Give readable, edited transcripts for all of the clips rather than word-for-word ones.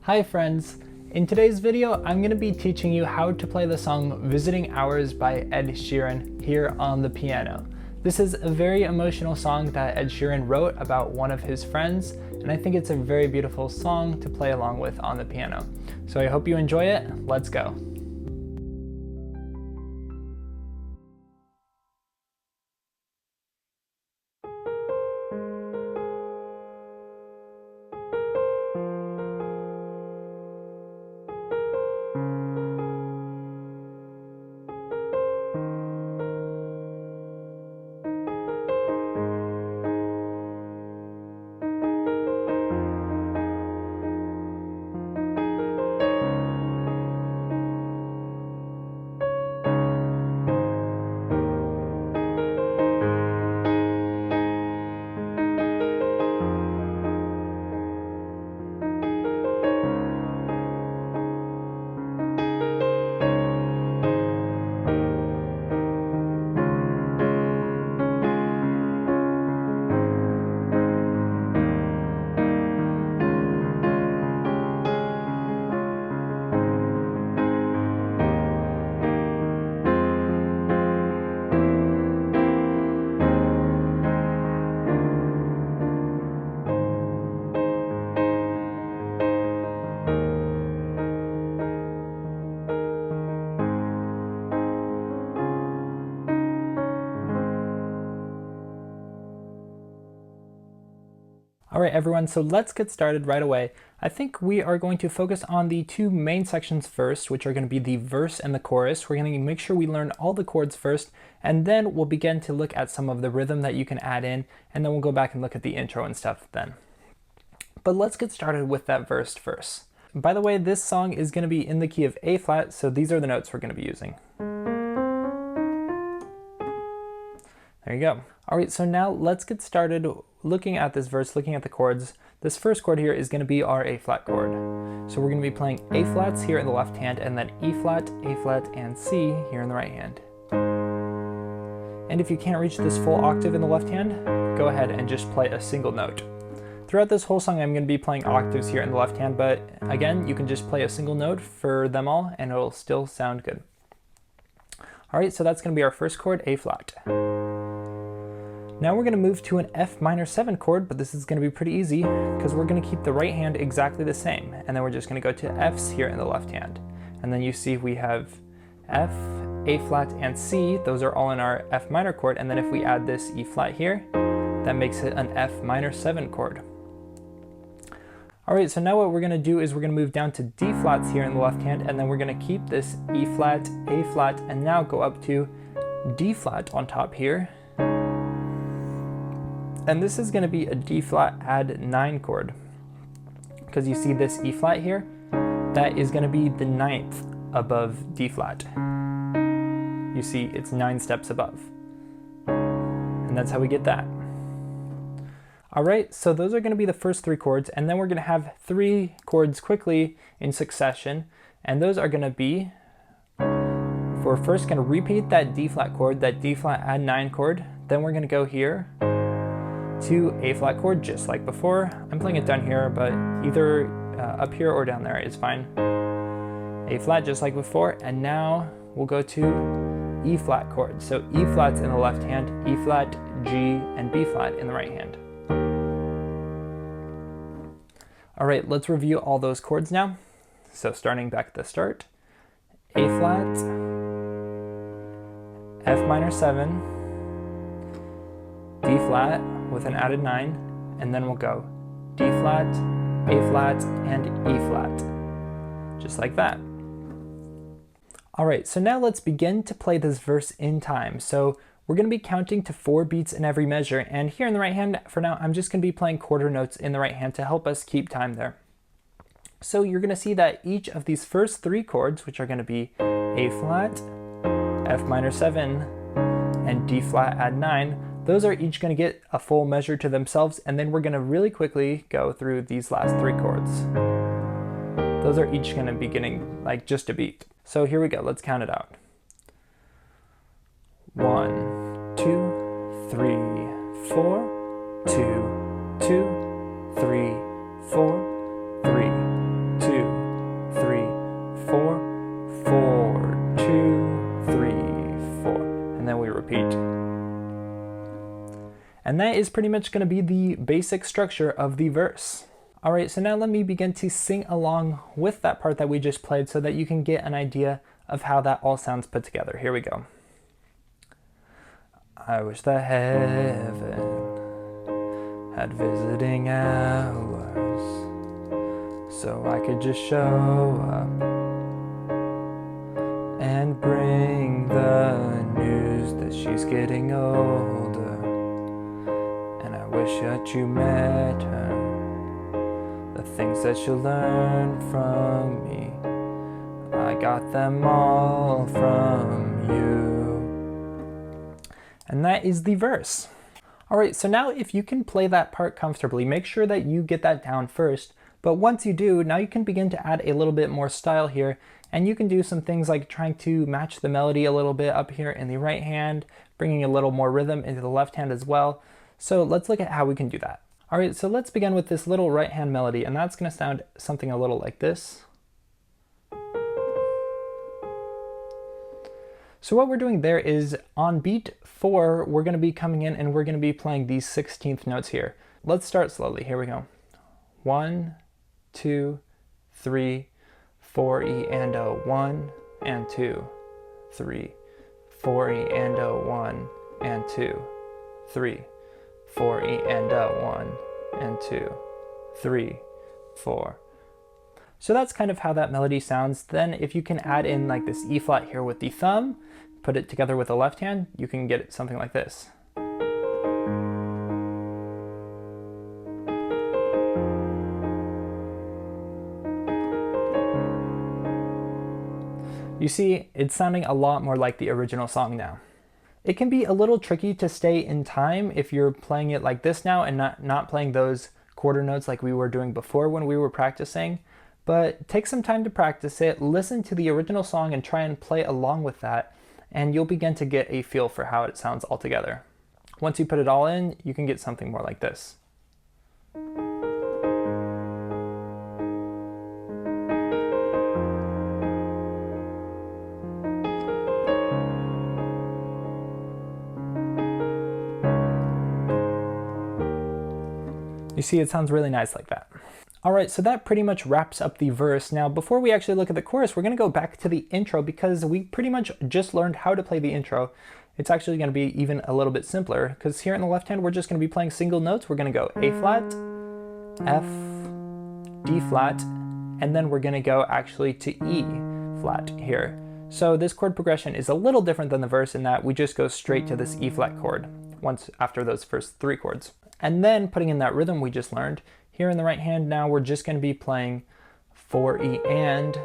Hi friends! In today's video, I'm going to be teaching you how to play the song Visiting Hours by Ed Sheeran here on the piano. This is a very emotional song that Ed Sheeran wrote about one of his friends, and I think it's a very beautiful song to play along with on the piano. So I hope you enjoy it. Let's go! Alright everyone, so let's get started right away. I think we are going to focus on the two main sections first, which are going to be the verse and the chorus. We're going to make sure we learn all the chords first, and then we'll begin to look at some of the rhythm that you can add in, and then we'll go back and look at the intro and stuff then. But let's get started with that verse first. By the way, this song is going to be in the key of A flat, so these are the notes we're going to be using. There you go. Alright, so now let's get started looking at this verse, looking at the chords. This first chord here is going to be our A flat chord. So we're going to be playing A flats here in the left hand, and then E flat, and C here in the right hand. And if you can't reach this full octave in the left hand, go ahead and just play a single note. Throughout this whole song I'm going to be playing octaves here in the left hand, but again, you can just play a single note for them all and it'll still sound good. Alright, so that's going to be our first chord, A flat. Now we're going to move to an F minor 7 chord, but this is going to be pretty easy because we're going to keep the right hand exactly the same, and then we're just going to go to Fs here in the left hand. And then you see we have F, A flat, and C. Those are all in our F minor chord, and then if we add this E flat here, that makes it an F minor 7 chord. Alright, so now what we're going to do is we're going to move down to D flats here in the left hand, and then we're going to keep this E flat, A flat, and now go up to D flat on top here. And this is going to be a D flat add 9 chord, because you see this E flat here, that is going to be the 9th above D flat. You see it's 9 steps above, and that's how we get that. Alright, so those are going to be the first 3 chords, and then we're going to have 3 chords quickly in succession, and those are going to be, we're first going to repeat that D flat chord, that D flat add 9 chord, then we're going to go here to A flat chord just like before. I'm playing it down here, but either up here or down there is fine. A flat just like before, and now we'll go to E flat chord. So E flat's in the left hand, E flat, G, and B flat in the right hand. Alright, let's review all those chords now. So starting back at the start, A flat, F minor 7, D flat with an added 9, and then we'll go D flat, A flat, and E flat, just like that. Alright, so now let's begin to play this verse in time. So we're going to be counting to 4 beats in every measure, and here in the right hand, for now, I'm just going to be playing quarter notes in the right hand to help us keep time there. So you're going to see that each of these first 3 chords, which are going to be A flat, F minor 7, and D flat add 9, those are each going to get a full measure to themselves, and then we're going to really quickly go through these last 3 chords. Those are each going to be getting like just a beat. So here we go, let's count it out. 1, 2, 3, 4, 2, 2, 3, 4, 3, 2, And that is pretty much going to be the basic structure of the verse. All right, so now let me begin to sing along with that part that we just played so that you can get an idea of how that all sounds put together. Here we go. I wish that heaven had visiting hours so I could just show up and bring the news that she's getting older. And I wish that you met her, the things that she'll learn from me, I got them all from you. And that is the verse. All right, so now if you can play that part comfortably, make sure that you get that down first. But once you do, now you can begin to add a little bit more style here, and you can do some things like trying to match the melody a little bit up here in the right hand, bringing a little more rhythm into the left hand as well. So let's look at how we can do that. All right, so let's begin with this little right hand melody, and that's gonna sound something a little like this. So what we're doing there is on beat 4, we're gonna be coming in and we're gonna be playing these 16th notes here. Let's start slowly, here we go. 1, 2, 3, 4 E and a 1 and 2, 3, 4 E and a 1 and 2, 3, 4 E and a 1 and 2, 3, 4. So that's kind of how that melody sounds. Then if you can add in like this E flat here with the thumb, put it together with the left hand, you can get something like this. You see, it's sounding a lot more like the original song now. It can be a little tricky to stay in time if you're playing it like this now and not playing those quarter notes like we were doing before when we were practicing. But take some time to practice it, listen to the original song and try and play along with that, and you'll begin to get a feel for how it sounds all together. Once you put it all in, you can get something more like this. You see, it sounds really nice like that. All right, so that pretty much wraps up the verse. Now, before we actually look at the chorus, we're gonna go back to the intro because we pretty much just learned how to play the intro. It's actually gonna be even a little bit simpler because here in the left hand, we're just gonna be playing single notes. We're gonna go A flat, F, D flat, and then we're gonna go actually to E flat here. So this chord progression is a little different than the verse in that we just go straight to this E flat chord once after those first 3 chords. And then putting in that rhythm we just learned, here in the right hand now we're just going to be playing 4 E and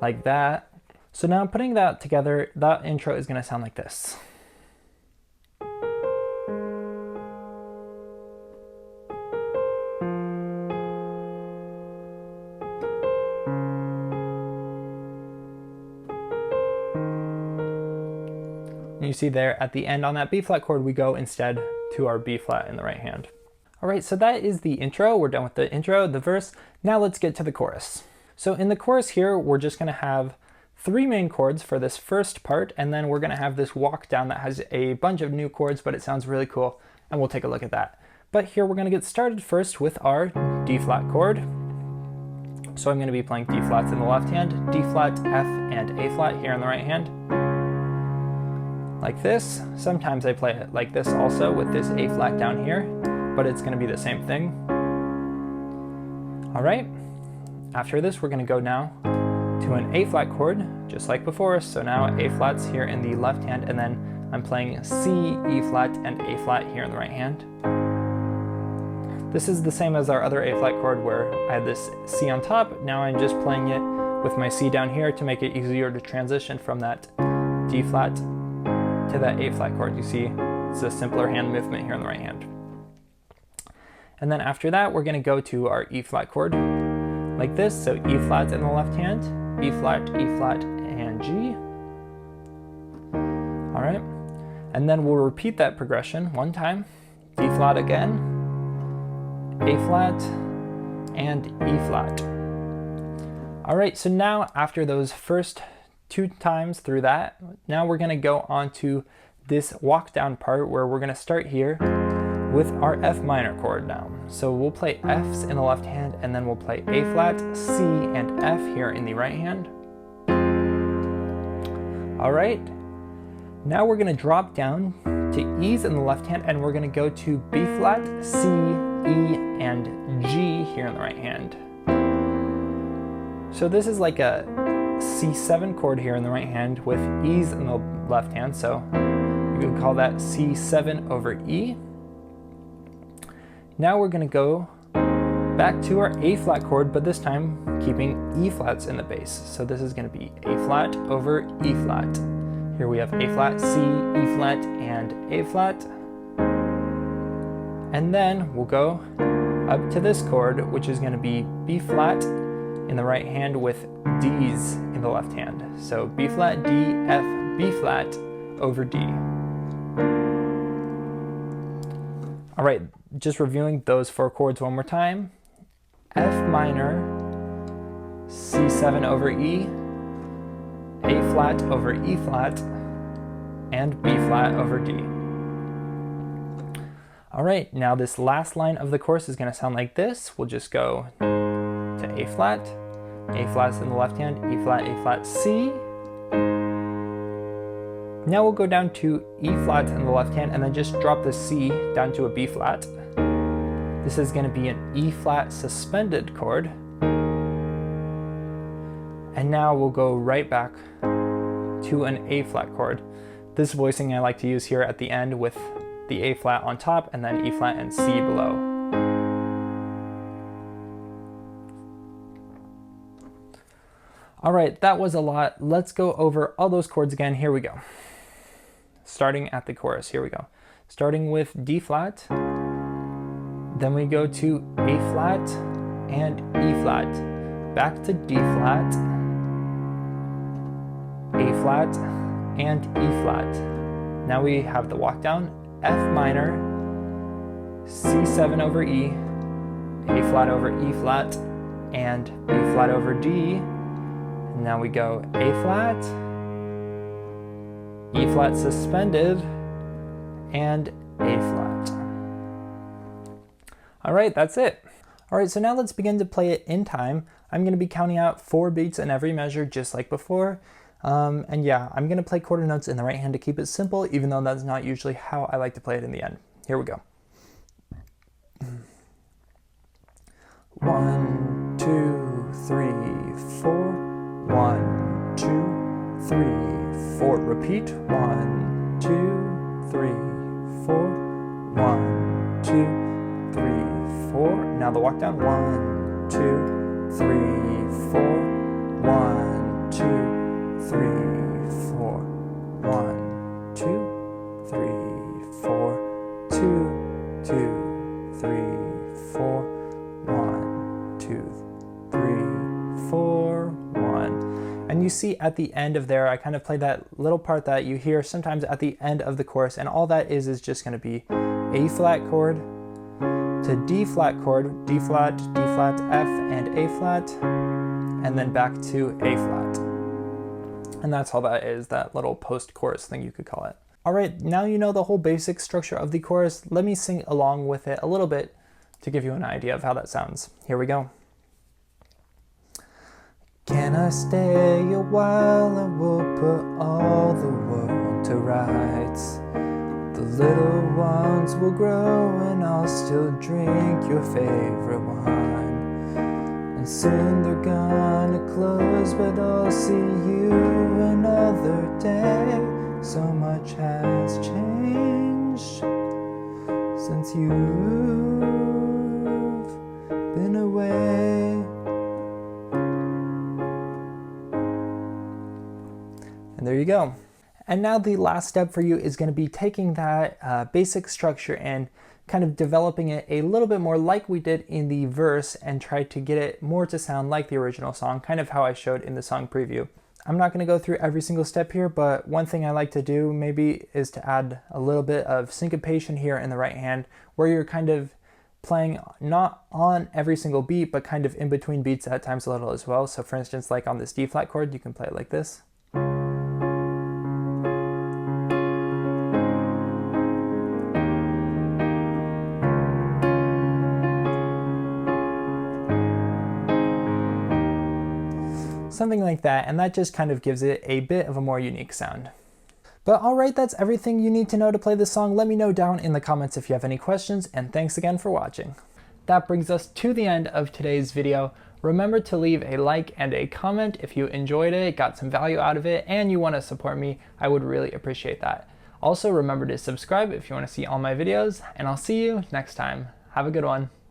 like that. So now putting that together, that intro is going to sound like this. And you see there at the end on that B flat chord, we go instead to our B flat in the right hand. All right, so that is the intro. We're done with the intro, the verse. Now let's get to the chorus. So in the chorus here, we're just gonna have 3 main chords for this first part, and then we're gonna have this walk down that has a bunch of new chords, but it sounds really cool, and we'll take a look at that. But here we're gonna get started first with our D flat chord. So I'm gonna be playing D flats in the left hand, D flat, F, and A flat here in the right hand. Like this. Sometimes I play it like this also with this A flat down here, but it's going to be the same thing. All right, after this we're going to go now to an A flat chord just like before. So now A flats here in the left hand, and then I'm playing C, E flat, and A flat here in the right hand. This is the same as our other A flat chord where I had this C on top. Now I'm just playing it with my C down here to make it easier to transition from that D flat to that A flat chord. You see, it's a simpler hand movement here in the right hand. And then after that, we're gonna go to our E flat chord like this. So E flat in the left hand, E flat, and G. All right, and then we'll repeat that progression one time. D flat again, A flat, and E flat. All right, so now after those first 2 times through that, now we're gonna go on to this walk down part where we're gonna start here with our F minor chord now. So we'll play Fs in the left hand, and then we'll play A flat, C, and F here in the right hand. All right, now we're gonna drop down to E's in the left hand, and we're gonna go to B flat, C, E, and G here in the right hand. So this is like a C7 chord here in the right hand with E's in the left hand, so you can call that C7 over E. Now we're gonna go back to our A flat chord, but this time keeping E flats in the bass. So this is gonna be A flat over E flat. Here we have A flat, C, E flat, and A flat. And then we'll go up to this chord, which is gonna be B flat in the right hand with D's in the left hand. So B flat, D, F, B flat over D. All right, just reviewing those 4 chords one more time. F minor, C7 over E, A flat over E flat, and B flat over D. All right, now this last line of the chorus is gonna sound like this. We'll just go to A flat's in the left hand, A flat, C. Now we'll go down to E flat in the left hand and then just drop the C down to a B flat. This is going to be an E flat suspended chord. And now we'll go right back to an A flat chord. This voicing I like to use here at the end with the A flat on top and then E flat and C below. All right, that was a lot. Let's go over all those chords again. Here we go. Starting at the chorus, here we go. Starting with D flat, then we go to A flat and E flat, back to D flat, A flat, and E flat. Now we have the walk down, F minor, C7 over E, A flat over E flat, and B flat over D. Now we go A flat, E flat suspended, and A flat. All right, that's it. All right, so now let's begin to play it in time. I'm gonna be counting out 4 beats in every measure just like before. And yeah, I'm gonna play quarter notes in the right hand to keep it simple, even though that's not usually how I like to play it in the end. Here we go. 1, 2, 3, 4. 1, 2, 3, 4. Repeat. 1, 2, 3, 4. 1, 2, 3, 4. Now the walk down. 1, 2, 3, 4. 1, 2, 3, 4. 1, 2, 3, 4. 2, 2, 3, 4. 1, 2, 3, 4. And you see at the end of there, I kind of play that little part that you hear sometimes at the end of the chorus, and all that is just going to be A flat chord to D flat chord, D flat, F, and A flat, and then back to A flat. And that's all that is, that little post-chorus thing you could call it. All right, now you know the whole basic structure of the chorus. Let me sing along with it a little bit to give you an idea of how that sounds. Here we go. Can I stay a while and we'll put all the world to rights? The little ones will grow and I'll still drink your favorite wine. And soon they're gonna close, but I'll see you another day. So much has changed since you've been away. And there you go. And now the last step for you is going to be taking that basic structure and kind of developing it a little bit more like we did in the verse and try to get it more to sound like the original song, kind of how I showed in the song preview. I'm not going to go through every single step here, but one thing I like to do maybe is to add a little bit of syncopation here in the right hand, where you're kind of playing not on every single beat, but kind of in between beats at times a little as well. So for instance, like on this D flat chord, you can play it like this. something like that, and that just kind of gives it a bit of a more unique sound. But alright, that's everything you need to know to play this song. Let me know down in the comments if you have any questions, and thanks again for watching. That brings us to the end of today's video. Remember to leave a like and a comment if you enjoyed it, got some value out of it, and you want to support me. I would really appreciate that. Also, remember to subscribe if you want to see all my videos, and I'll see you next time. Have a good one.